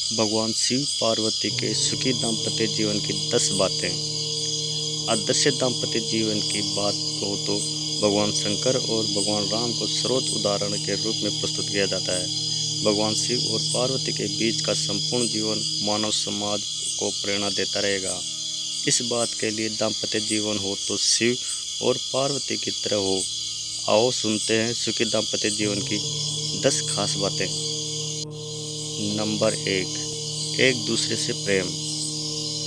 भगवान शिव पार्वती के सुखी दाम्पत्य जीवन की 10 बातें। आदर्श दाम्पत्य जीवन की बात हो तो भगवान शंकर और भगवान राम को सर्वोच्च उदाहरण के रूप में प्रस्तुत किया जाता है। भगवान शिव और पार्वती के बीच का संपूर्ण जीवन मानव समाज को प्रेरणा देता रहेगा। इस बात के लिए दाम्पत्य जीवन हो तो शिव और पार्वती की तरह हो। आओ सुनते हैं सुखी दाम्पत्य जीवन की 10 खास बातें। नंबर 1, एक दूसरे से प्रेम।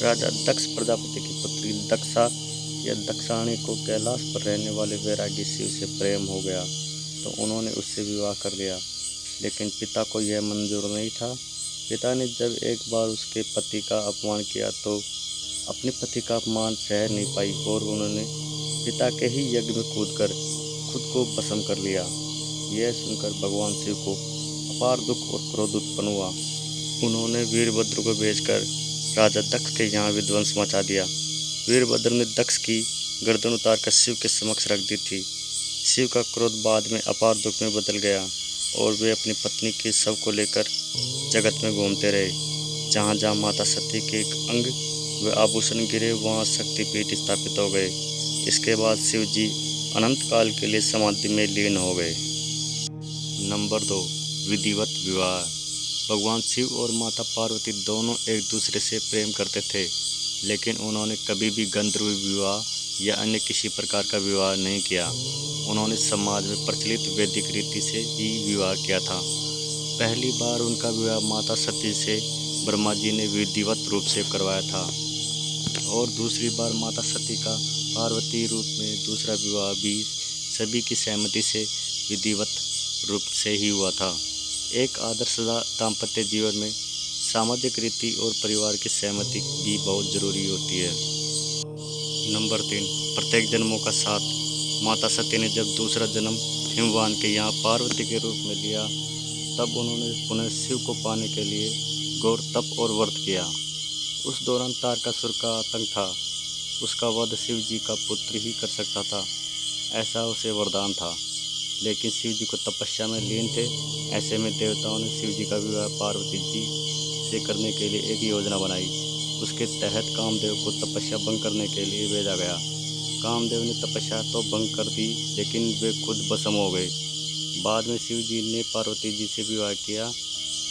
राजा दक्ष प्रजापति की पुत्री दक्षा या दक्षाणी को कैलाश पर रहने वाले वैरागी शिव से प्रेम हो गया तो उन्होंने उससे विवाह कर लिया, लेकिन पिता को यह मंजूर नहीं था। पिता ने जब एक बार उसके पति का अपमान किया तो अपने पति का अपमान सह नहीं पाई और उन्होंने पिता के ही यज्ञ में कूदकर खुद को भस्म कर लिया। यह सुनकर भगवान शिव को अपार दुख और क्रोध उत्पन्न हुआ। उन्होंने वीरभद्र को भेजकर राजा दक्ष के यहाँ विध्वंस मचा दिया। वीरभद्र ने दक्ष की गर्दन उतारकर शिव के समक्ष रख दी थी। शिव का क्रोध बाद में अपार दुख में बदल गया और वे अपनी पत्नी के शव को लेकर जगत में घूमते रहे। जहाँ जहाँ माता सती के अंग व आभूषण गिरे वहाँ शक्तिपीठ स्थापित हो गए। इसके बाद शिव जी अनंत काल के लिए समाधि में लीन हो गए। नंबर 2, विधिवत विवाह। भगवान शिव और माता पार्वती दोनों एक दूसरे से प्रेम करते थे, लेकिन उन्होंने कभी भी गंधर्व विवाह या अन्य किसी प्रकार का विवाह नहीं किया। उन्होंने समाज में प्रचलित वैदिक रीति से ही विवाह किया था। पहली बार उनका विवाह माता सती से ब्रह्मा जी ने विधिवत रूप से करवाया था और दूसरी बार माता सती का पार्वती रूप में दूसरा विवाह भी सभी की सहमति से विधिवत रूप से ही हुआ था। एक आदर्श दाम्पत्य जीवन में सामाजिक रीति और परिवार की सहमति भी बहुत जरूरी होती है। नंबर 3, प्रत्येक जन्मों का साथ। माता सती ने जब दूसरा जन्म हिमवान के यहाँ पार्वती के रूप में लिया तब उन्होंने पुनः शिव को पाने के लिए घोर तप और व्रत किया। उस दौरान तारकासुर का आतंक था। उसका वध शिव जी का पुत्र ही कर सकता था, ऐसा उसे वरदान था। लेकिन शिव जी को तपस्या में लीन थे। ऐसे में देवताओं ने शिव जी का विवाह पार्वती जी से करने के लिए एक योजना बनाई। उसके तहत कामदेव को तपस्या भंग करने के लिए भेजा गया। कामदेव ने तपस्या तो भंग कर दी, लेकिन वे खुद भस्म हो गए। बाद में शिव जी ने पार्वती जी से विवाह किया।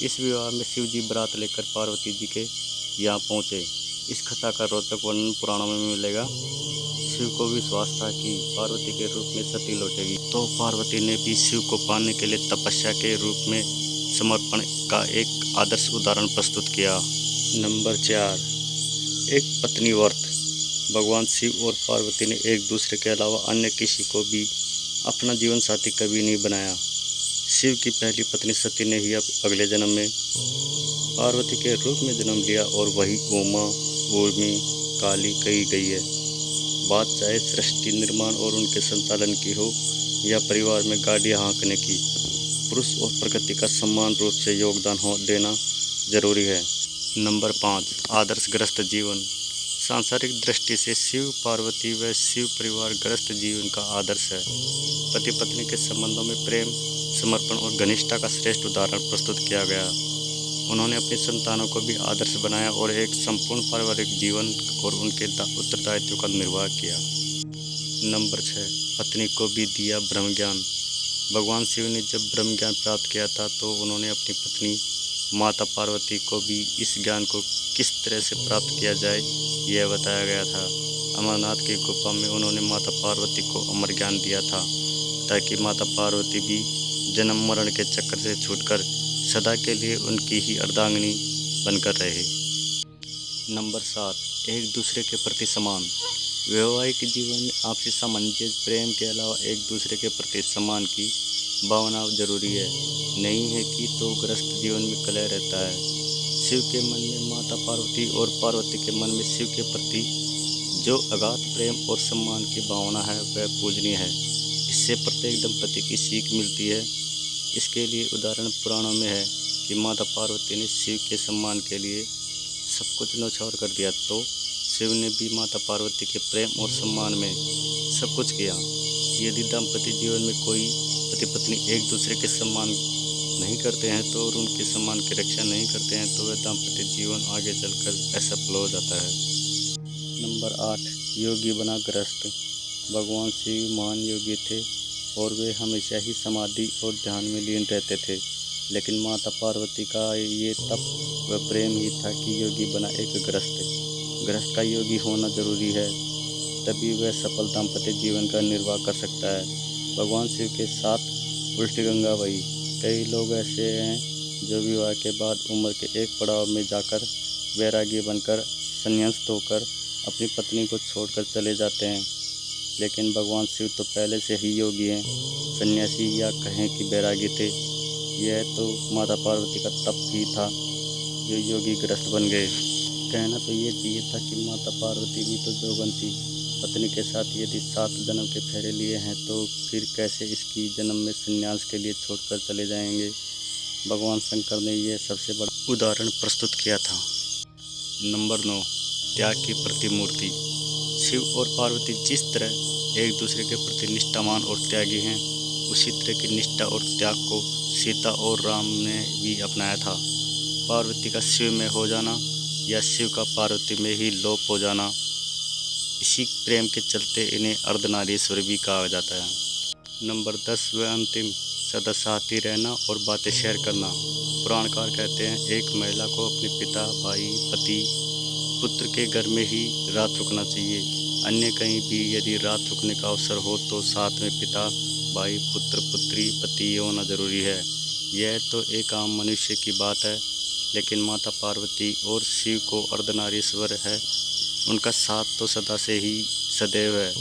इस विवाह में शिव जी बारात लेकर पार्वती जी के यहाँ पहुँचे। इस कथा का रोचक वर्णन पुराणों में मिलेगा। शिव को विश्वास था कि पार्वती के रूप में सती लौटेगी, तो पार्वती ने भी शिव को पाने के लिए तपस्या के रूप में समर्पण का एक आदर्श उदाहरण प्रस्तुत किया। नंबर 4, एक पत्नी व्रत। भगवान शिव और पार्वती ने एक दूसरे के अलावा अन्य किसी को भी अपना जीवन साथी कभी नहीं बनाया। शिव की पहली पत्नी सती ने ही अगले जन्म में पार्वती के रूप में जन्म लिया और वही उमा, ऊर्मी, काली कही गई है। बात चाहे सृष्टि निर्माण और उनके संचालन की हो या परिवार में गाड़ी हाँकने की, पुरुष और प्रकृति का समान रूप से योगदान देना जरूरी है। नंबर 5, आदर्शग्रस्त जीवन। सांसारिक दृष्टि से शिव पार्वती व शिव परिवार ग्रस्त जीवन का आदर्श है। पति पत्नी के संबंधों में प्रेम, समर्पण और घनिष्ठता का श्रेष्ठ उदाहरण प्रस्तुत किया गया। उन्होंने अपनी संतानों को भी आदर्श बनाया और एक संपूर्ण पारिवारिक जीवन और उनके उत्तरदायित्व का निर्वाह किया। नंबर 6, पत्नी को भी दिया ब्रह्म ज्ञान। भगवान शिव ने जब ब्रह्म ज्ञान प्राप्त किया था तो उन्होंने अपनी पत्नी माता पार्वती को भी इस ज्ञान को किस तरह से प्राप्त किया जाए यह बताया गया था। अमरनाथ की गुफा में उन्होंने माता पार्वती को अमर ज्ञान दिया था ताकि माता पार्वती भी जन्म मरण के चक्कर से छूटकर सदा के लिए उनकी ही अर्धांगिनी बनकर रहे। नंबर 7, एक दूसरे के प्रति सम्मान। वैवाहिक जीवन में आपसी सामंजस्य, प्रेम के अलावा एक दूसरे के प्रति सम्मान की भावना जरूरी है। नहीं है कि तो ग्रस्त जीवन में कलह रहता है। शिव के मन में माता पार्वती और पार्वती के मन में शिव के प्रति जो अगाध प्रेम और सम्मान की भावना है वह पूजनीय है। इससे प्रत्येक दंपति की सीख मिलती है। इसके लिए उदाहरण पुराणों में है कि माता पार्वती ने शिव के सम्मान के लिए सब कुछ न्यौछावर कर दिया, तो शिव ने भी माता पार्वती के प्रेम और सम्मान में सब कुछ किया। यदि दाम्पत्य जीवन में कोई पति पत्नी एक दूसरे के सम्मान नहीं करते हैं तो और उनके सम्मान की रक्षा नहीं करते हैं तो वह दाम्पत्य जीवन आगे चलकर असफल हो जाता है। नंबर 8, योगी बना गृहस्थ। भगवान शिव महान योगी थे और वे हमेशा ही समाधि और ध्यान में लीन रहते थे, लेकिन माता पार्वती का ये तप व प्रेम ही था कि योगी बना एक गृहस्थ। गृहस्थ का योगी होना जरूरी है, तभी वह सफल दाम्पत्य जीवन का निर्वाह कर सकता है। भगवान शिव के साथ उल्टी गंगा बही। कई लोग ऐसे हैं जो विवाह के बाद उम्र के एक पड़ाव में जाकर वैरागी बनकर संन्यास्त होकर अपनी पत्नी को छोड़कर चले जाते हैं, लेकिन भगवान शिव तो पहले से ही योगी हैं, सन्यासी या कहें कि बैरागी थे। यह तो माता पार्वती का तप ही था जो योगी ग्रस्त बन गए। कहना तो ये चाहिए था कि माता पार्वती भी तो जोगन थी, पत्नी के साथ यदि 7 जन्म के फेरे लिए हैं तो फिर कैसे इसकी जन्म में संन्यास के लिए छोड़कर चले जाएंगे। भगवान शंकर ने यह सबसे बड़ा उदाहरण प्रस्तुत किया था। नंबर 9, त्याग की प्रतिमूर्ति। शिव और पार्वती जिस तरह एक दूसरे के प्रति निष्ठावान और त्यागी हैं, उसी तरह की निष्ठा और त्याग को सीता और राम ने भी अपनाया था। पार्वती का शिव में हो जाना या शिव का पार्वती में ही लोप हो जाना, इसी प्रेम के चलते इन्हें अर्धनारीश्वर भी कहा जाता है। नंबर 10 व अंतिम, सदा साथ ही रहना और बातें शेयर करना। पुराणकार कहते हैं एक महिला को अपने पिता, भाई, पति, पुत्र के घर में ही रात रुकना चाहिए। अन्य कहीं भी यदि रात रुकने का अवसर हो तो साथ में पिता, भाई, पुत्र, पुत्री, पति होना जरूरी है। यह तो एक आम मनुष्य की बात है, लेकिन माता पार्वती और शिव को अर्धनारीश्वर है, उनका साथ तो सदा से ही सदैव है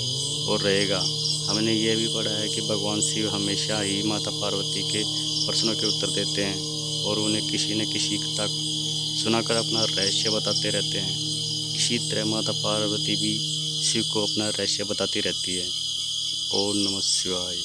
और रहेगा। हमने यह भी पढ़ा है कि भगवान शिव हमेशा ही माता पार्वती के प्रश्नों के उत्तर देते हैं और उन्हें किसी न किसी कथा सुनाकर अपना रहस्य बताते रहते हैं। इसी तरह माता पार्वती भी शिव को अपना रहस्य बताती रहती है। ओम नमः शिवाय।